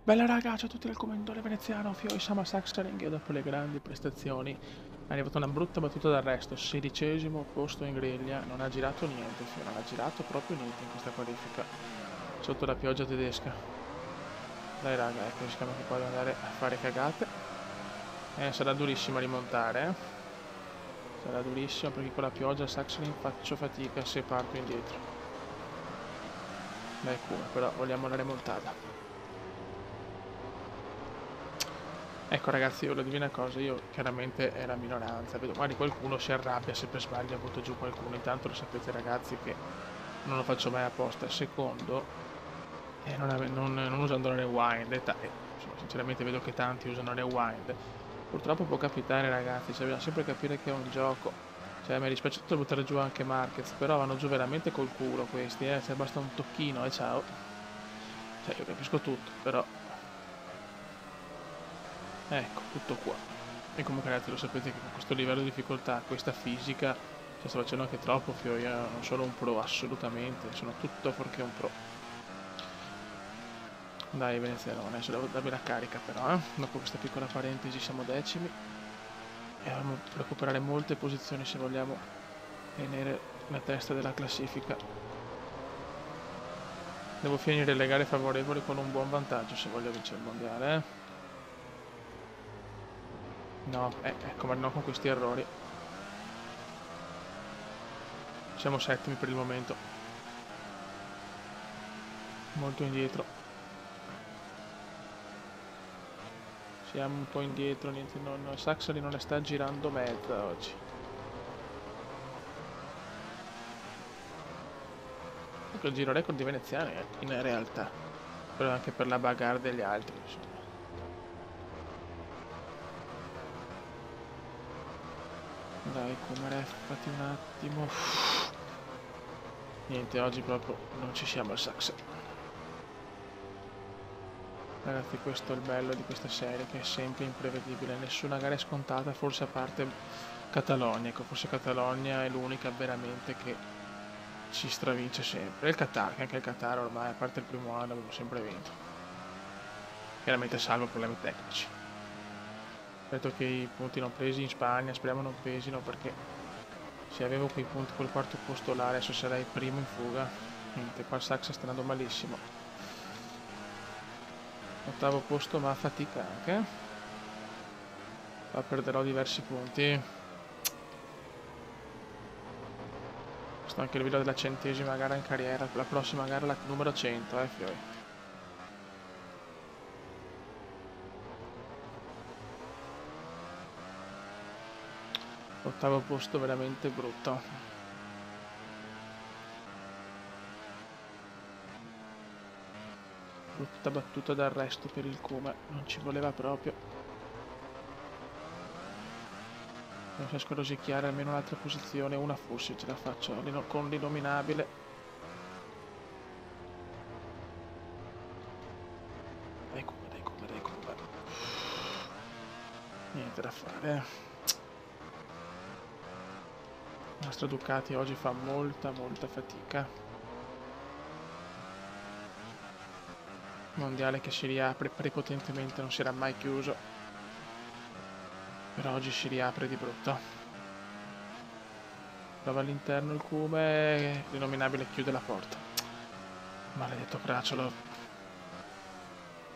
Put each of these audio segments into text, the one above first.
Bella raga, ciao a tutti dal commentatore veneziano, Fioi Sama Saxaring e dopo le grandi prestazioni è arrivata una brutta battuta d'arresto, 16° posto in griglia, non ha girato niente, Fio, non ha girato proprio niente in questa qualifica, sotto la pioggia tedesca. Dai raga, ecco, rischiamo che poi andare a fare cagate. Sarà durissimo a rimontare, eh. Sarà durissimo perché con la pioggia Saxaring faccio fatica se parto indietro. Dai come, però vogliamo la remontata. Ecco ragazzi, io lo dico una cosa, io chiaramente è la minoranza, vedo magari qualcuno si arrabbia se per sbaglio butto giù qualcuno, intanto lo sapete ragazzi che non lo faccio mai apposta. Secondo, non usando la rewind, insomma, sinceramente vedo che tanti usano la rewind, purtroppo può capitare ragazzi, cioè, bisogna sempre capire che è un gioco, cioè mi è dispiaciuto buttare giù anche Marquez, però vanno giù veramente col culo questi, cioè basta un tocchino e ciao, cioè io capisco tutto, però... Ecco, tutto qua. E comunque ragazzi lo sapete che con questo livello di difficoltà, questa fisica, cioè sto facendo anche troppo Fio, io non sono un pro assolutamente, sono tutto fuorché un pro. Dai veneziano, adesso devo darmi la carica però, dopo questa piccola parentesi siamo decimi e dobbiamo recuperare molte posizioni se vogliamo tenere la testa della classifica. Devo finire le gare favorevoli con un buon vantaggio se voglio vincere il mondiale, No, ecco, ma no con questi errori. Siamo settimi per il momento. Molto indietro. Siamo un po' indietro, niente, Saxony non le sta girando mezza oggi. Ecco il giro record di veneziani in realtà. Però anche per la bagarre degli altri, insomma. Dai, come ref, fatti un attimo. Niente, oggi proprio non ci siamo al Sax. Ragazzi, questo è il bello di questa serie, che è sempre imprevedibile, nessuna gara è scontata, forse a parte Catalogna, ecco, forse Catalogna è l'unica veramente che ci stravince sempre. E il Qatar, che anche il Qatar ormai, a parte il primo anno, avevo sempre vinto. Chiaramente salvo problemi tecnici. Detto che i punti non presi in Spagna, speriamo non pesino, perché se avevo quei punti, quel quarto posto là, adesso sarei primo in fuga. Niente, qua il Sax sta andando malissimo. Ottavo posto ma a fatica anche. Ma perderò diversi punti. Sto anche il livello della 100ª gara in carriera. La prossima gara la numero 100, Fioi. Ottavo posto veramente brutto. Brutta battuta d'arresto per il Kuma, non ci voleva proprio. Non riesco a rosicchiare almeno un'altra posizione, una forse ce la faccio con l'inominabile. Dai Kuma, dai Kuma, dai Kuma. Niente da fare. La nostra Ducati oggi fa molta fatica. Mondiale che si riapre prepotentemente, non si era mai chiuso. Per oggi si riapre di brutto. Prova all'interno il Cume, l'inominabile chiude la porta. Maledetto bracciolo.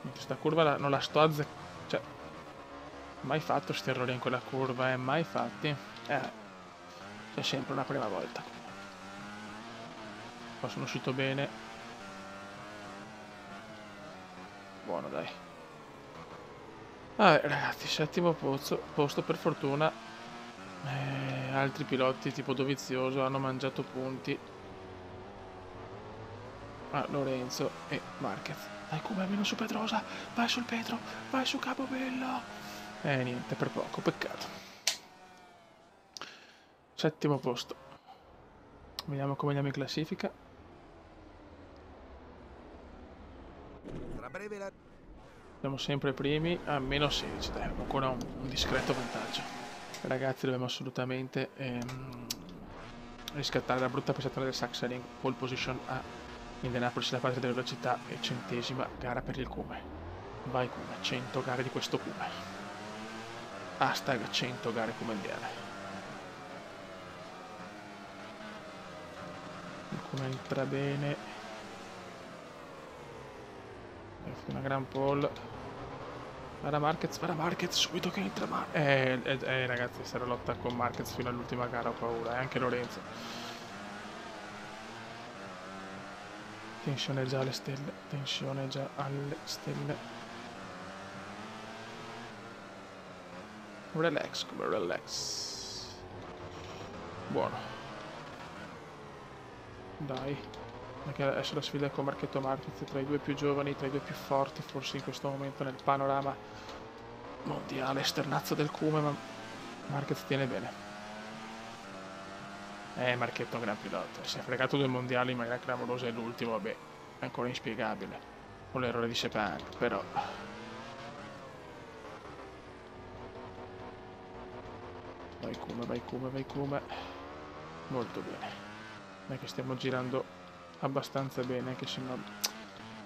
Questa curva non la sto azzeccando. Cioè, mai fatto sti errori in quella curva, mai fatti. C'è sempre una prima volta. Poi sono uscito bene. Buono, dai. Vabbè, ragazzi, settimo posto per fortuna. Altri piloti tipo Dovizioso hanno mangiato punti. Lorenzo e Marquez. Dai, come almeno su Pedrosa. Vai sul Pedro. Vai su Capobello. Niente, per poco, peccato. Settimo posto. Vediamo come andiamo in classifica. Tra breve la... Siamo sempre primi a meno 16, dai, ancora un discreto vantaggio. Ragazzi, dobbiamo assolutamente riscattare la brutta prestazione del Saxaring, pole position a Indianapolis, la patria della velocità e 100ª gara per il Cume. Vai Cume, 100 gare di questo Cume. Hashtag 100 gare come mondiale. Il Cume entra bene. Una gran pole. Guarda Marquez, subito che entra. Ma ragazzi, sarà lotta con Marquez fino all'ultima gara, ho paura. E anche Lorenzo. Tensione già alle stelle. Tensione già alle stelle. Relax, come relax. Buono. Dai. Perché adesso la sfida è con Marchetto Marquez, tra i due più giovani, tra i due più forti forse in questo momento nel panorama mondiale. Sternazzo del Cume, ma Marquez tiene bene. Marchetto è un gran pilota. Si è fregato 2 mondiali in maniera clamorosa e l'ultimo, vabbè, è ancora inspiegabile. Con l'errore di Sepang, però... Vai Cume. Molto bene. Non è che stiamo girando abbastanza bene, anche se no...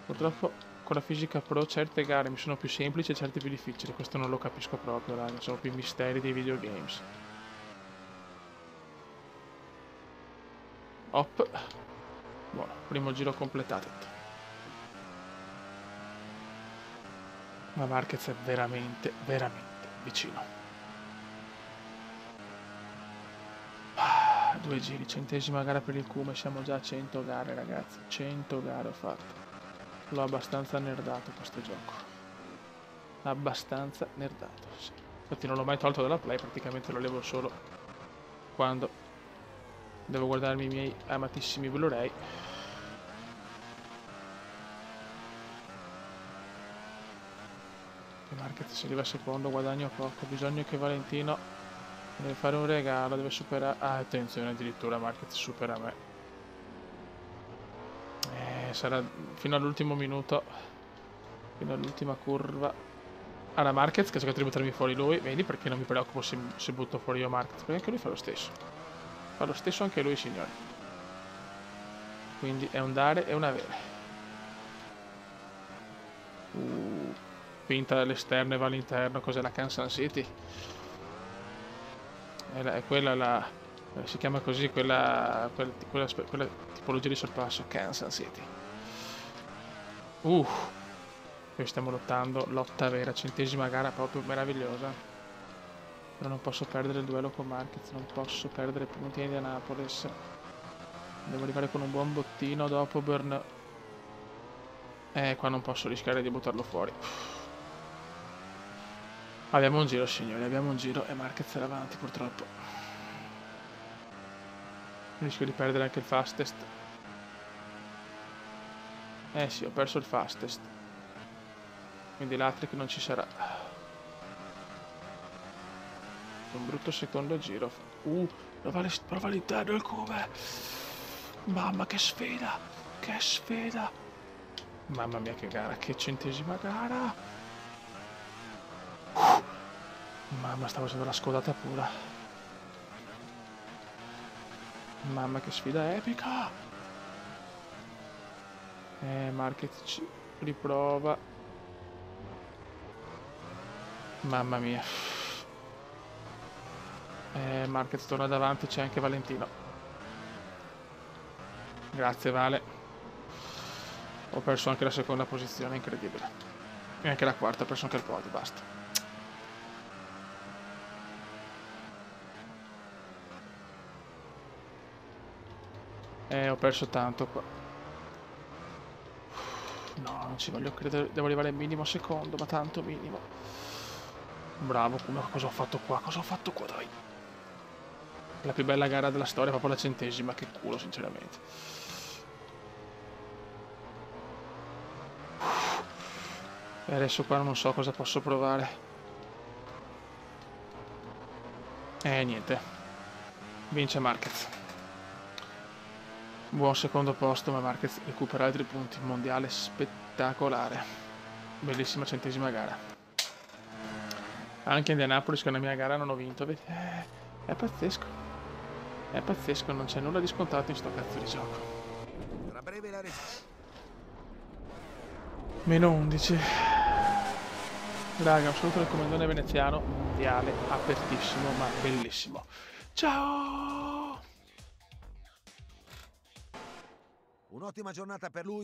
Purtroppo con la fisica pro certe gare mi sono più semplici e certe più difficili. Questo non lo capisco proprio, raga. Sono più misteri dei videogames. Hop. Buono, primo giro completato. Ma Marquez è veramente vicino. 2 giri, 100ª gara per il Cume, siamo già a 100 gare ragazzi, 100 gare ho fatto. L'ho abbastanza nerdato questo gioco. Abbastanza nerdato, sì. Infatti non l'ho mai tolto dalla play, praticamente lo levo solo quando devo guardarmi i miei amatissimi Blu-ray. Marquez se arriva secondo, guadagno poco, bisogna che Valentino deve fare un regalo, deve superare... Ah, attenzione, addirittura Marquez supera me. Sarà fino all'ultimo minuto, fino all'ultima curva. Allora Marquez che cerca di buttarmi fuori lui, vedi perché non mi preoccupo se butto fuori io Marquez, perché anche lui fa lo stesso. Fa lo stesso anche lui, signori. Quindi è un dare e un avere. Finta all'esterno e va all'interno, cos'è la Kansas City? È quella la... si chiama così quella tipologia di sorpasso, Kansas City. Qui stiamo lottando, lotta vera, 100ª gara proprio meravigliosa. Però non posso perdere il duello con Marquez, non posso perdere i punti di Indianapolis. Devo arrivare con un buon bottino dopo Burn. Qua non posso rischiare di buttarlo fuori. Abbiamo un giro, signori, abbiamo un giro e Marquez era avanti purtroppo. Rischio di perdere anche il fastest. Sì, ho perso il fastest. Quindi l'Atric non ci sarà. Un brutto secondo giro. Prova all'interno il Cume. Mamma che sfida. Che sfida. Mamma mia che gara, che 100ª gara. Mamma, stavo facendo la scodata pura. Mamma che sfida epica. Marquez ci riprova. Mamma mia. Marquez torna davanti, c'è anche Valentino. Grazie Vale. Ho perso anche la seconda posizione, incredibile. E anche la quarta, ho perso anche il podio, basta. Ho perso tanto qua. No, non ci voglio credere, devo arrivare al minimo secondo, ma tanto minimo. Bravo, come cosa ho fatto qua? Cosa ho fatto qua, dai? La più bella gara della storia, proprio la 100ª, che culo, sinceramente. E adesso qua non so cosa posso provare. Niente. Vince Marquez. Buon secondo posto, ma Marquez recupera altri punti. Mondiale spettacolare. Bellissima 100ª gara. Anche Indianapolis, che è una mia gara, non ho vinto. È pazzesco. È pazzesco, non c'è nulla di scontato in sto cazzo di gioco. Tra breve la Meno 11. Raga, un saluto del comandone veneziano, mondiale, apertissimo, ma bellissimo. Ciao! Un'ottima giornata per lui.